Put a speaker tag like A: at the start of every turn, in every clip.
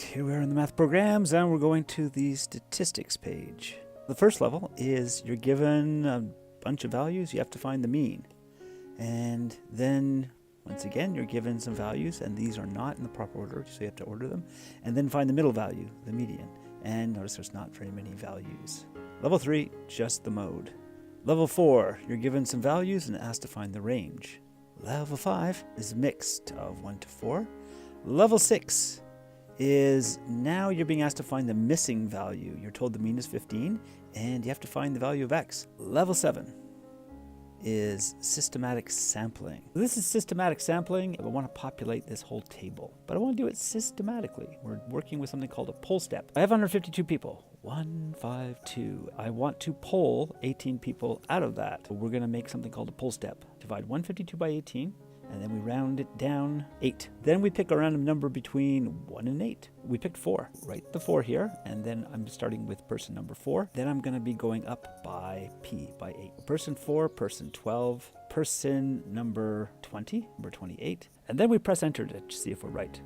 A: here we are in the math programs, and we're going to the statistics page. The first level is you're given a bunch of values, you have to find the mean. And then, once again, you're given some values, and these are not in the proper order, so you have to order them. And then find the middle value, the median. And notice there's not very many values. Level 3, just the mode. Level 4, you're given some values and asked to find the range. Level 5 is mixed of 1 to 4. Level 6 is now you're being asked to find the missing value. You're told the mean is 15 and you have to find the value of x. Level 7 is systematic sampling. This is systematic sampling. I want to populate this whole table, but I want to do it systematically. We're working with something called a poll step. I have 152 people. 1, 5, 2. I want to poll 18 people out of that. We're going to make something called a poll step. Divide 152 by 18. And then we round it down 8. Then we pick a random number between 1 and 8. We picked 4. Write the 4 here, and then I'm starting with person number 4. Then I'm going to be going up by P, by 8. Person 4, person 12, person number 20, number 28. And then we press enter to see if we're right.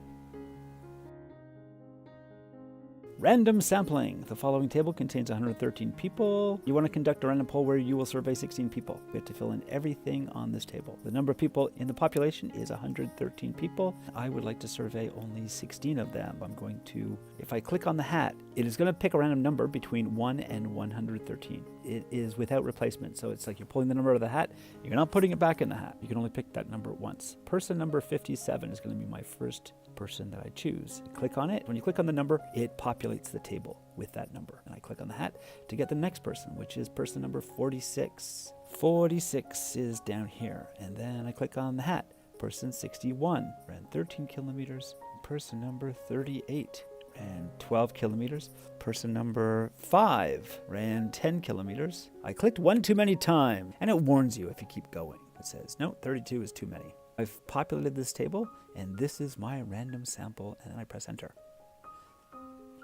A: Random sampling. The following table contains 113 people. You want to conduct a random poll where you will survey 16 people. We have to fill in everything on this table. The number of people in the population is 113 people. I would like to survey only 16 of them. I'm going to, if I click on the hat, it is going to pick a random number between 1 and 113. It is without replacement. So it's like you're pulling the number out of the hat. You're not putting it back in the hat. You can only pick that number once. Person number 57 is going to be my first person that I choose. Click on it. When you click on the number, it populates the table with that number. And I click on the hat to get the next person, which is person number 46. 46 is down here. And then I click on the hat. Person 61 ran 13 kilometers. Person number 38 ran 12 kilometers. Person number 5 ran 10 kilometers. I clicked one too many times, and it warns you if you keep going. It says, no, 32 is too many. I've populated this table, and this is my random sample, and then I press enter.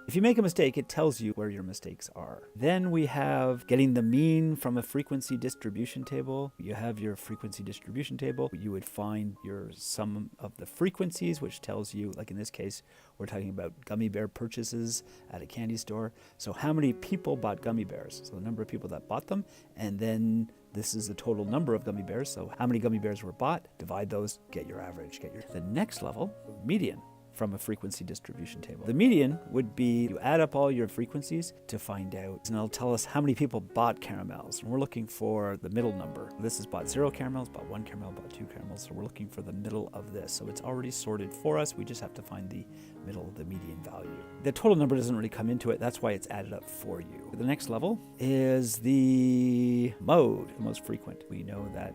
A: If you make a mistake, it tells you where your mistakes are. Then we have getting the mean from a frequency distribution table. You have your frequency distribution table. You would find your sum of the frequencies, which tells you, like in this case, we're talking about gummy bear purchases at a candy store. So how many people bought gummy bears? So the number of people that bought them, and then this is the total number of gummy bears. So how many gummy bears were bought? Divide those, get your average. The next level, median from a frequency distribution table. The median would be you add up all your frequencies to find out, and it'll tell us how many people bought caramels. And we're looking for the middle number. This is bought 0 caramels, bought 1 caramel, bought 2 caramels. So we're looking for the middle of this. So it's already sorted for us. We just have to find the middle, the median value. The total number doesn't really come into it. That's why it's added up for you. The next level is the mode, the most frequent. We know that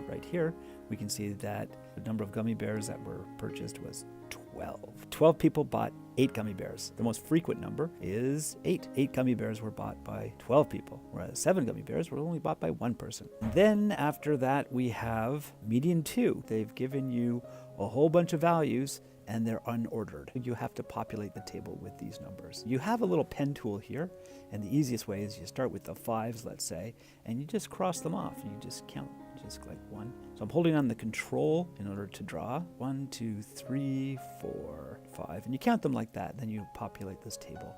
A: right here, we can see that the number of gummy bears that were purchased was 12. 12 people bought 8 gummy bears. The most frequent number is 8. 8 gummy bears were bought by 12 people, whereas 7 gummy bears were only bought by 1 person. Then after that, we have median 2. They've given you a whole bunch of values, and they're unordered. You have to populate the table with these numbers. You have a little pen tool here, and the easiest way is you start with the 5s, let's say, and you just cross them off. You just count, just like 1. So I'm holding on the control in order to draw. 1, 2, 3, 4, 5, and you count them like that. Then you populate this table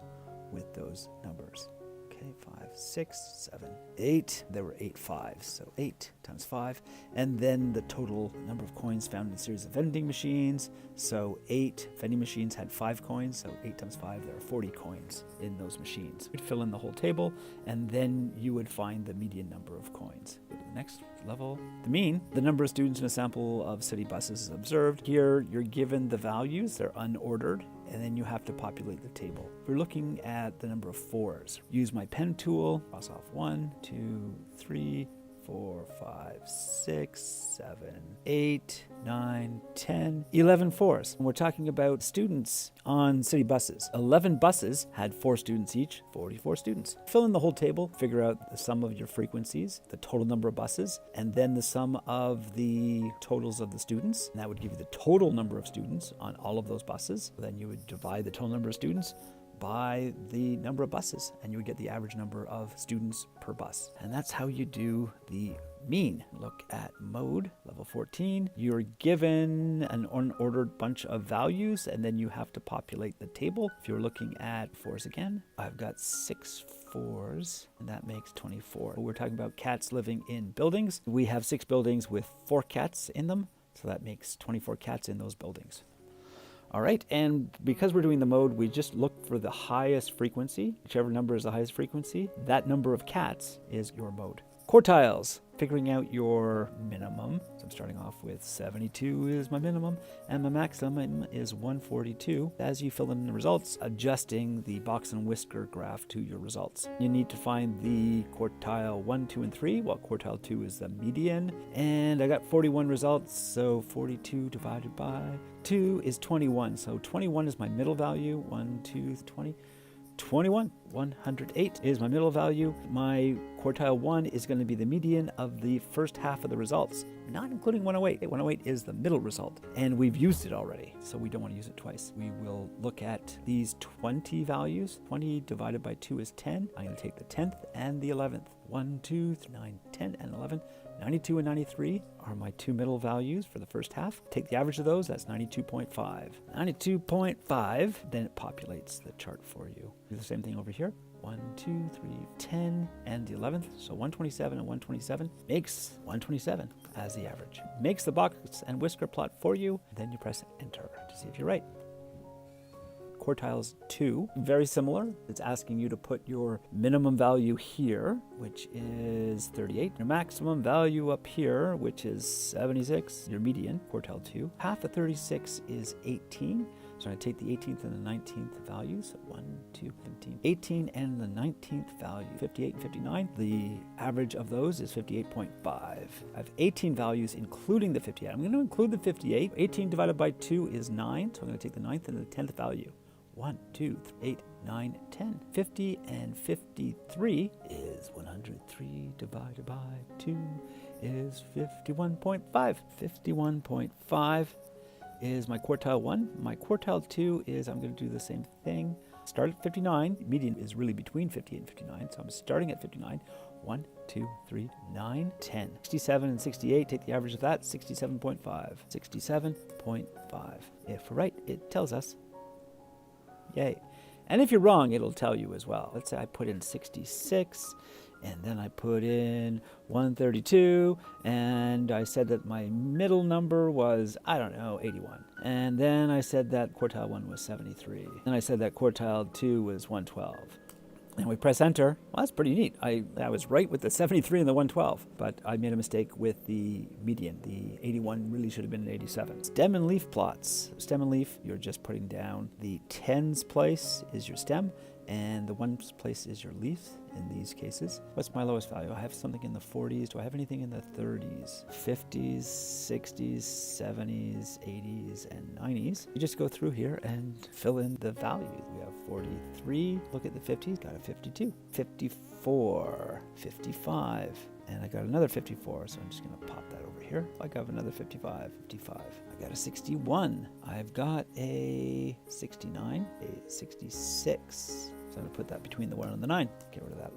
A: with those numbers. Okay, 5, 6, 7, 8. There were 8 5s, so 8 times 5. And then the total number of coins found in a series of vending machines. So 8 vending machines had 5 coins, so 8 times 5, there are 40 coins in those machines. You'd fill in the whole table, and then you would find the median number of coins. Go to the next level. The mean, the number of students in a sample of city buses is observed. Here, you're given the values, they're unordered, and then you have to populate the table. We're looking at the number of 4s. Use my pen tool, cross off 1, 2, 3, 4, 5, 6, 7, 8, 9, 10, 11 4s. And we're talking about students on city buses. 11 buses had 4 students each, 44 students. Fill in the whole table, figure out the sum of your frequencies, the total number of buses, and then the sum of the totals of the students. And that would give you the total number of students on all of those buses. Then you would divide the total number of students by the number of buses, and you would get the average number of students per bus. And that's how you do the mean. Look at mode, level 14. You're given an unordered bunch of values, and then you have to populate the table. If you're looking at fours again, I've got 6 fours, and that makes 24. We're talking about cats living in buildings. We have 6 buildings with 4 cats in them, so that makes 24 cats in those buildings. All right, and because we're doing the mode, we just look for the highest frequency. Whichever number is the highest frequency, that number of cats is your mode. Quartiles, figuring out your minimum. So I'm starting off with 72 is my minimum, and my maximum is 142. As you fill in the results, adjusting the box and whisker graph to your results. You need to find the quartile 1, 2, and 3, while quartile 2 is the median. And I got 41 results, so 42 divided by 2 is 21. So 21 is my middle value. 1, 2, 20. 21, 108 is my middle value. My quartile 1 is going to be the median of the first half of the results, not including 108. 108 is the middle result, and we've used it already, so we don't want to use it twice. We will look at these 20 values. 20 divided by 2 is 10. I'm going to take the 10th and the 11th. 1, 2, 3, 9, 10, and 11. 92 and 93 are my 2 middle values for the first half. Take the average of those, that's 92.5. 92.5, then it populates the chart for you. Do the same thing over here. 1, 2, 3, 10, and the 11th. So 127 and 127 makes 127 as the average. Makes the box and whisker plot for you, then you press enter to see if you're right. Quartiles 2, very similar. It's asking you to put your minimum value here, which is 38. Your maximum value up here, which is 76. Your median, quartile 2. Half of 36 is 18. So I'm going to take the 18th and the 19th values. 1, 2, 15. 18 and the 19th value, 58 and 59. The average of those is 58.5. I have 18 values, including the 58. I'm going to include the 58. 18 divided by 2 is 9. So I'm going to take the 9th and the 10th value. 1, 2, 3, 8, 9, 10. 50 and 53 is 103 divided by 2 is 51.5. 51.5 is my quartile 1. My quartile 2 is, I'm going to do the same thing. Start at 59. Median is really between 50 and 59, so I'm starting at 59. 1, 2, 3, 9, 10. 67 and 68, take the average of that, 67.5. 67.5. If we're right, it tells us. Yay. And if you're wrong, it'll tell you as well. Let's say I put in 66, and then I put in 132, and I said that my middle number was, I don't know, 81. And then I said that quartile 1 was 73. And I said that quartile 2 was 112. And we press enter. Well, that's pretty neat. I was right with the 73 and the 112, but I made a mistake with the median. The 81 really should have been an 87. Stem and leaf plots. Stem and leaf, you're just putting down the tens place is your stem, and the ones place is your leaf in these cases. What's my lowest value? I have something in the 40s. Do I have anything in the 30s? 50s, 60s, 70s, 80s, and 90s. You just go through here and fill in the values. We have 43. Look at the 50s. Got a 52. 54. 55. And I got another 54, so I'm just going to pop that over here. I got another 55. 55. I got a 61. I've got a 69. A 66. So I'm going to put that between the 1 and the 9. Get rid of that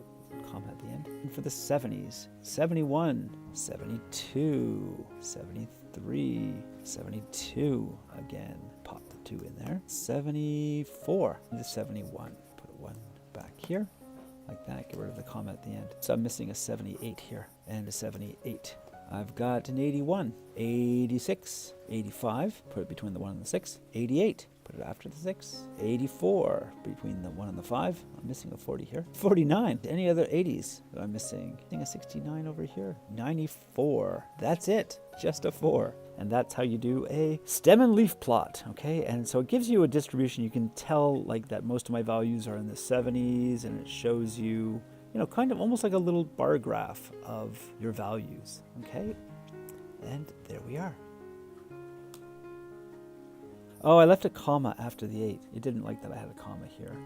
A: comma at the end. And for the 70s, 71, 72, 73, 72. Again, pop the 2 in there. 74, and the 71. Put a 1 back here. Like that, get rid of the comma at the end. So I'm missing a 78 here, and a 78. I've got an 81, 86, 85, put it between the 1 and the 6, 88, put it after the 6, 84, between the 1 and the 5, I'm missing a 40 here, 49, any other 80s that I'm missing? I think a 69 over here, 94, that's it, just a 4. And that's how you do a stem and leaf plot, okay? And so it gives you a distribution. You can tell like that most of my values are in the 70s, and it shows you, you know, kind of almost like a little bar graph of your values, okay? And there we are. Oh, I left a comma after the 8. You didn't like that I had a comma here.